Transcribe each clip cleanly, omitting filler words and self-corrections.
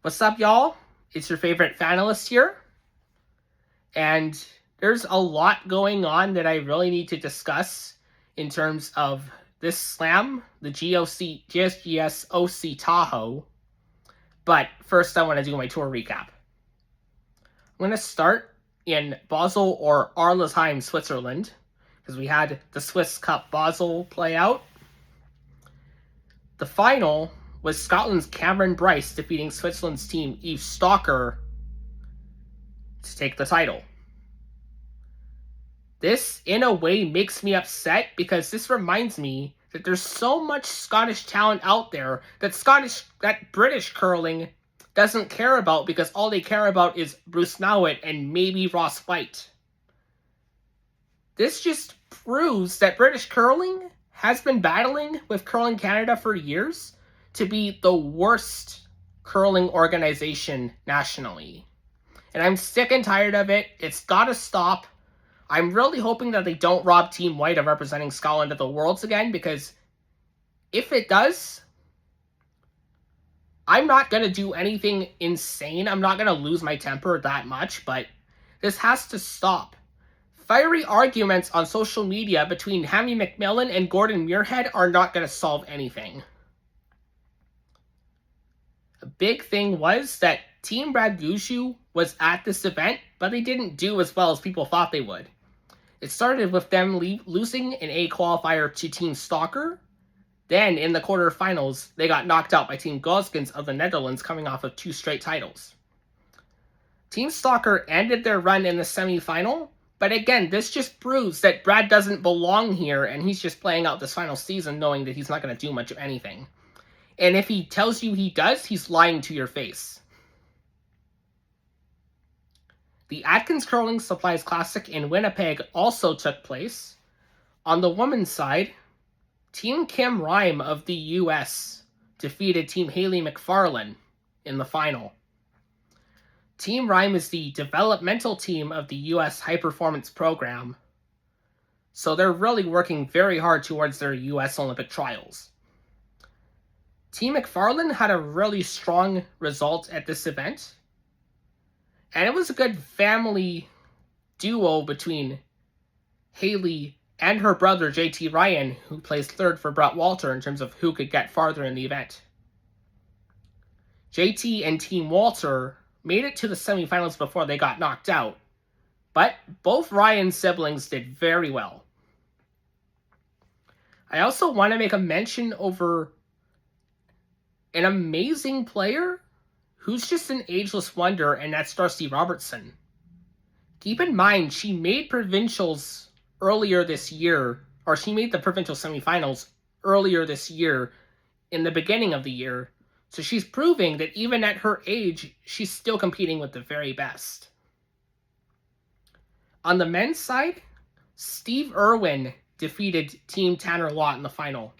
What's up, y'all? It's your favorite finalist here. And there's a lot going on that I really need to discuss in terms of this slam, the GSOC Tahoe. But first, I want to do my tour recap. I'm going to start in Basel or Arlesheim, Switzerland, because we had the Swiss Cup Basel play out. The final was Scotland's Cameron Bryce defeating Switzerland's team Yves Stalker to take the title. This, in a way, makes me upset because this reminds me that there's so much Scottish talent out there that British curling doesn't care about because all they care about is Bruce Mowat and maybe Ross White. This just proves that British curling has been battling with Curling Canada for years to be the worst curling organization nationally. And I'm sick and tired of it. It's gotta stop. I'm really hoping that they don't rob Team White of representing Scotland at the Worlds again, because if it does, I'm not going to do anything insane. I'm not going to lose my temper that much, but this has to stop. Fiery arguments on social media between Hammy McMillan and Gordon Muirhead are not going to solve anything. A big thing was that Team Radgushu was at this event, but they didn't do as well as people thought they would. It started with them losing in a qualifier to Team Stalker. Then, in the quarterfinals, they got knocked out by Team Goskens of the Netherlands, coming off of 2 straight titles. Team Stalker ended their run in the semifinal, but again, this just proves that Brad doesn't belong here, and he's just playing out this final season knowing that he's not going to do much of anything. And if he tells you he does, he's lying to your face. The Atkins Curling Supplies Classic in Winnipeg also took place. On the women's side, Team Kim Rime of the US defeated Team Haley McFarlane in the final. Team Rime is the developmental team of the US High Performance Program, so they're really working very hard towards their US Olympic trials. Team McFarlane had a really strong result at this event, and it was a good family duo between Haley and her brother JT Ryan, who placed third for Brett Walter in terms of who could get farther in the event. JT and Team Walter made it to the semifinals before they got knocked out, but both Ryan siblings did very well. I also want to make a mention over an amazing player who's just an ageless wonder, and that's Darcy Robertson. Keep in mind, she made provincials earlier this year, or she made the provincial semifinals earlier this year in the beginning of the year, so she's proving that even at her age, she's still competing with the very best. On the men's side, Steve Irwin defeated Team Tanner Lott in the final.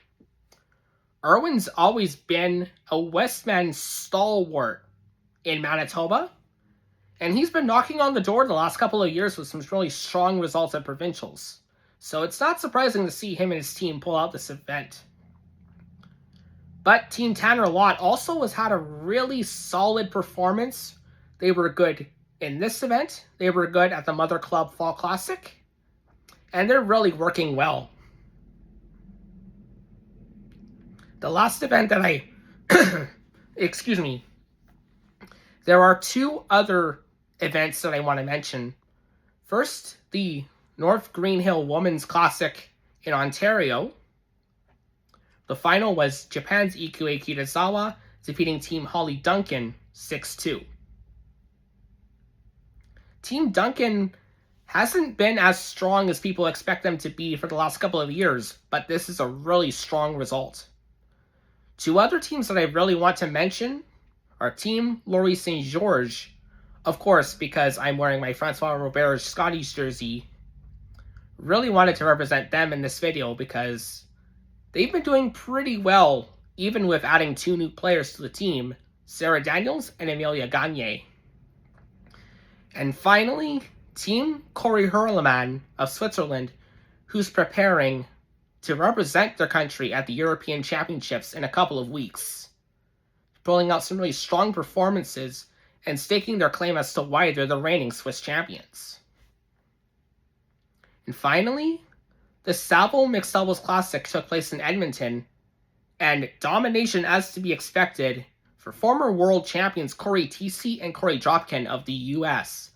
Irwin's always been a Westman stalwart in Manitoba, and he's been knocking on the door the last couple of years with some really strong results at provincials. So it's not surprising to see him and his team pull out this event. But Team Tanner Lott also has had a really solid performance. They were good in this event. They were good at the Mother Club Fall Classic. And they're really working well. The last event that I... excuse me. There are 2 other events that I want to mention. First, the North Greenhill Women's Classic in Ontario. The final was Japan's Ikue Kitazawa defeating Team Holly Duncan 6-2. Team Duncan hasn't been as strong as people expect them to be for the last couple of years, but this is a really strong result. 2 other teams that I really want to mention are Team Laurie St. George, of course, because I'm wearing my Francois Robert Scotties jersey. Really wanted to represent them in this video because they've been doing pretty well, even with adding 2 new players to the team, Sarah Daniels and Amelia Gagne. And finally, Team Corey Hurleman of Switzerland, who's preparing to represent their country at the European Championships in a couple of weeks. pulling out some really strong performances and staking their claim as to why they're the reigning Swiss champions. And finally, the Saville Mixed Doubles Classic took place in Edmonton, and domination as to be expected for former world champions Corey Tesi and Corey Dropkin of the US,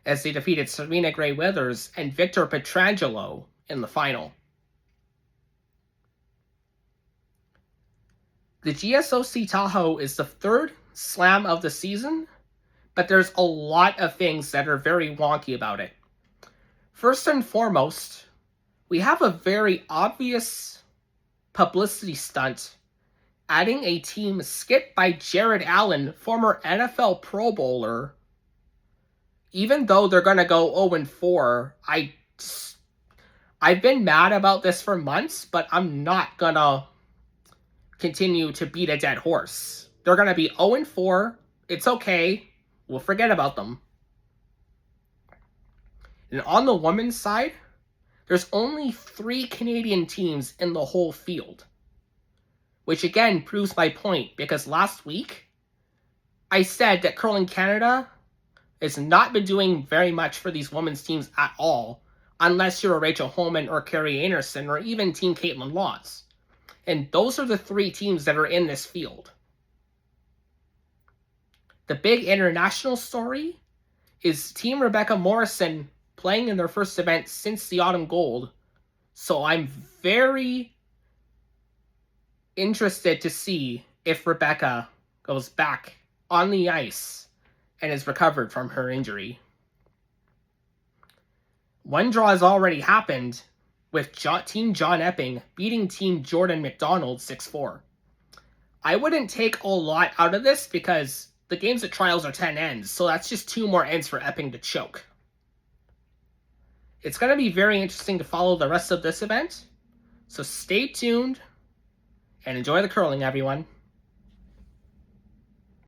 as they defeated Serena Gray Withers and Victor Petrangelo in the final. The GSOC Tahoe is the third slam of the season, but there's a lot of things that are very wonky about it. First and foremost, we have a very obvious publicity stunt adding a team skipped by Jared Allen, former NFL Pro Bowler. Even though they're going to go 0-4, I've been mad about this for months, but I'm not going to continue to beat a dead horse. They're going to be 0-4. It's okay. We'll forget about them. And on the women's side, there's only 3 Canadian teams in the whole field. Which again proves my point, because last week I said that Curling Canada has not been doing very much for these women's teams at all, unless you're a Rachel Holman or Carrie Anderson or even Team Caitlin Laws. And those are the 3 teams that are in this field. The big international story is Team Rebecca Morrison playing in their first event since the Autumn Gold. So I'm very interested to see if Rebecca goes back on the ice and is recovered from her injury. One draw has already happened, with Team John Epping beating Team Jordan McDonald 6-4. I wouldn't take a lot out of this because the games at Trials are 10 ends, so that's just 2 more ends for Epping to choke. It's going to be very interesting to follow the rest of this event, so stay tuned and enjoy the curling, everyone.